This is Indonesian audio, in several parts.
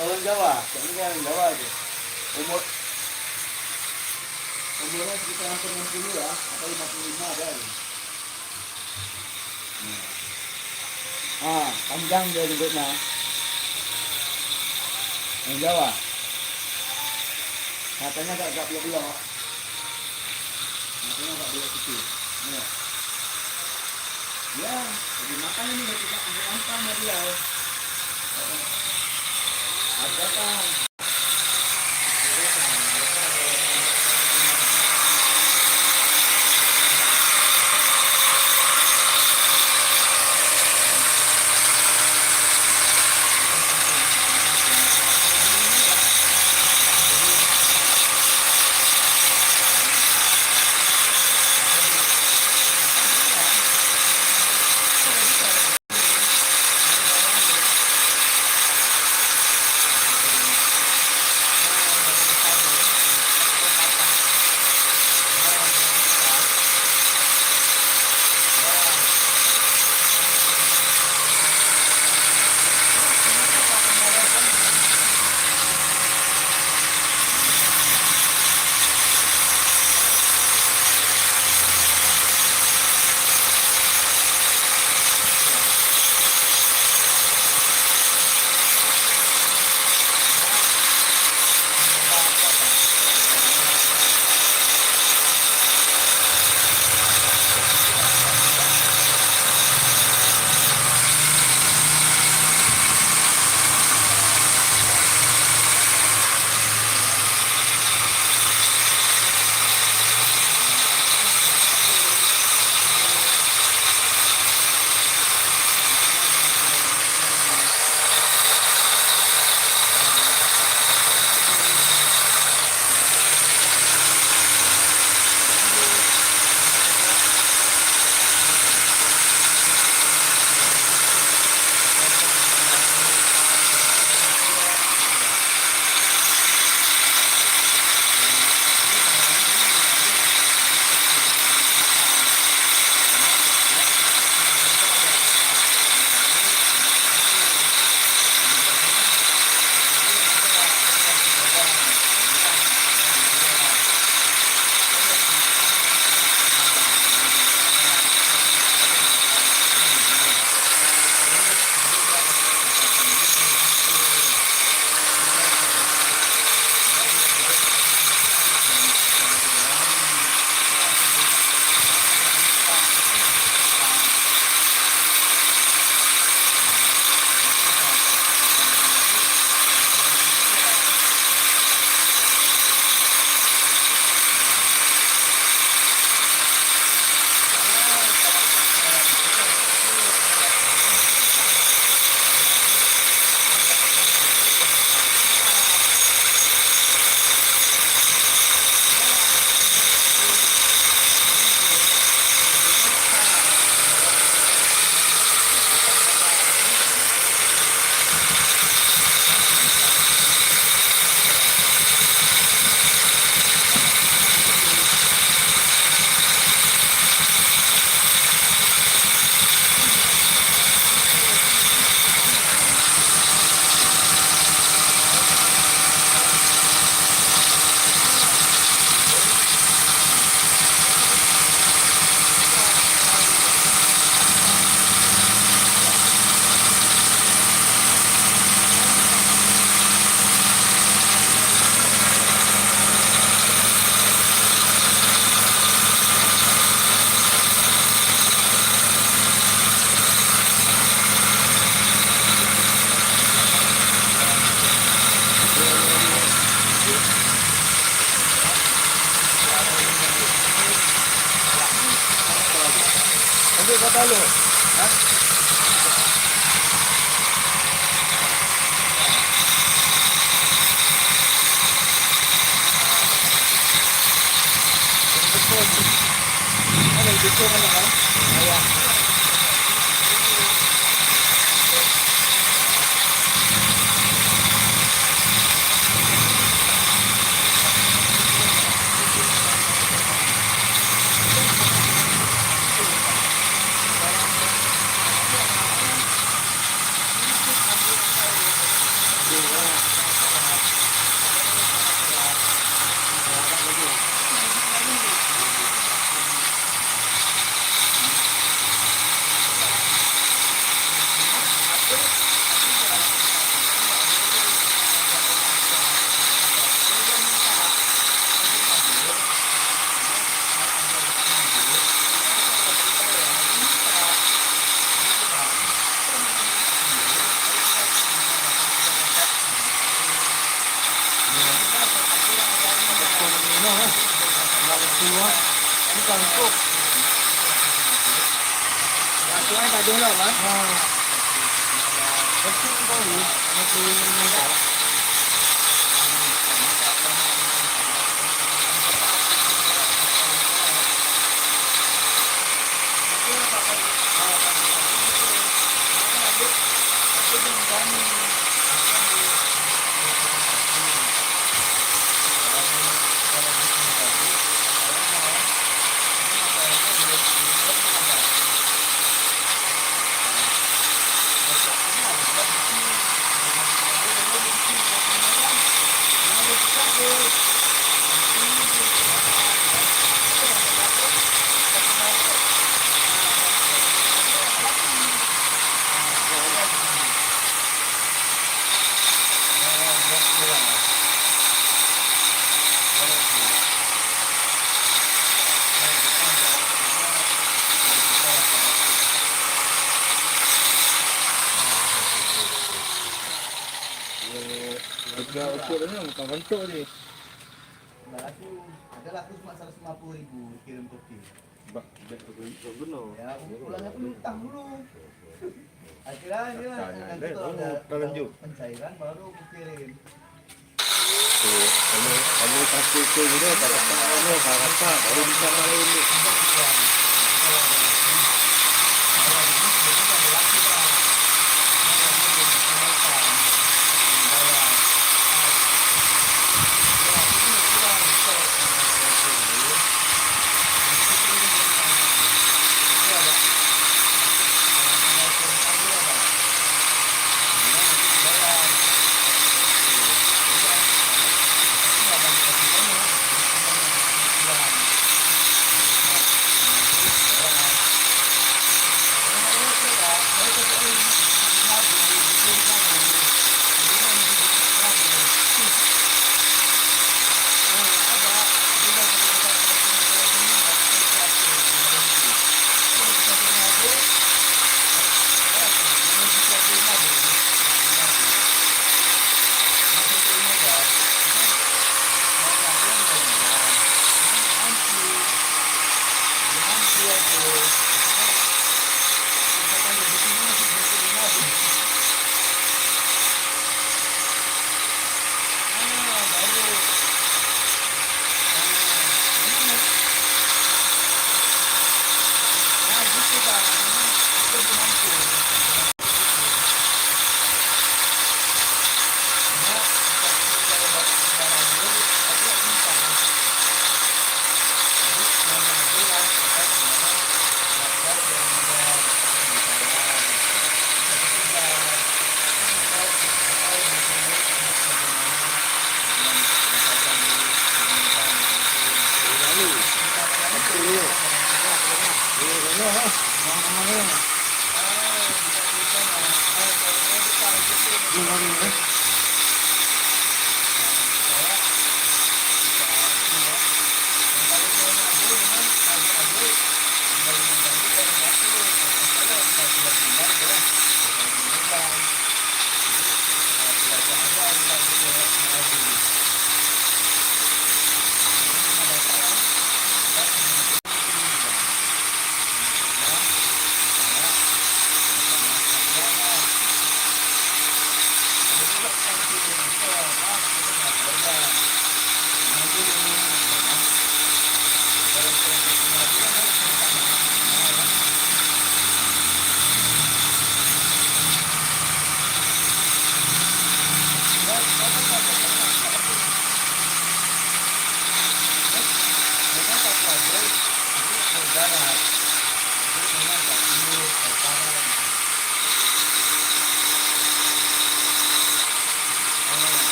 Orang Jawa, ini kan orang Jawa aja. Umur umurnya sekitar hampir 60 ya, atau 55 ada. Panjang dia rambutnya. Orang Jawa. Katanya agak belok-belok. Katanya agak belok kecil. Ya. Ya, jadi makan ini tidak ambil sama dia. Ada kan? Ambil kata lu. Hah? Ada itu mana kan? Ayah. Tua. Ini kantuk. Kantuk ay tadi lo kan? Betul kali. Masih muda. Harga ukurannya bukan bentuk ni. Ada laku cuma 150.000 kirim Turki. Benar. Ya, pulangnya pun utang dulu. Akhirnya dia Tanya nanti deh, kalau kamu ada lanjut. pencairan baru aku kirim. Kalau kasih ke ini kata baru bisa main ini.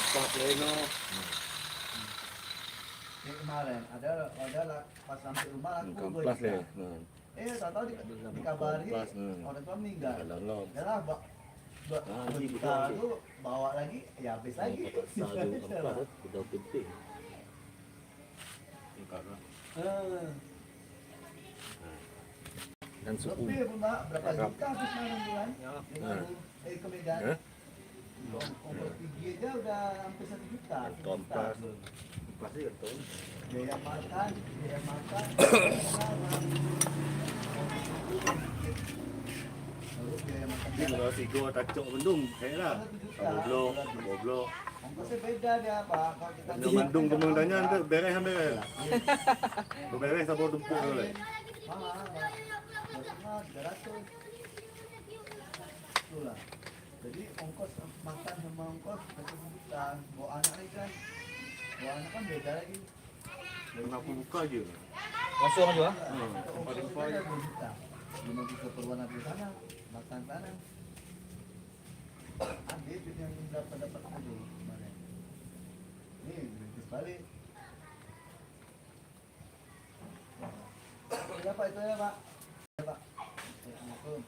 Pas Leno. Kayak kemarin ada lah pas sampai rumah aku Kamplas deh. tak tahu dikabari orang tua meninggal. Kalau Yalah, kita tuh bawa lagi, ya habis lagi. udah penting. Dan suku. Lebih pun Mbak, berapa juta habis 6 bulan? Ke Medan. Ongkos pergi aja udah hampir 1 juta. Kompas. Pasti kan tuh. Biaya makan. Lalu biaya makan. Ini kalau si gua tacok mendung, lah. Goblok. Ongkosnya beda dia Pak. Kalau kita Mendung tanya nanti beres sampai beres. Beres sama tumpuk dulu. mahal, Pak. 300. Itulah. Jadi ongkos makan sama ongkos 1 juta. Bawa anak lagi kan. Bawa anak kan beda lagi. Aku buka aja. Langsung aja. Ongkos aja 2 juta. 5 juta perwarna di sana, makan sana. Ada itu yang dapat aja kemarin. Ini gratis balik. Ya Pak, itu ya Pak. Ya Pak. Assalamualaikum.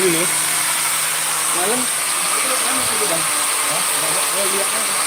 Ini. Malam. Itu kan itu bang. Oh iya kan.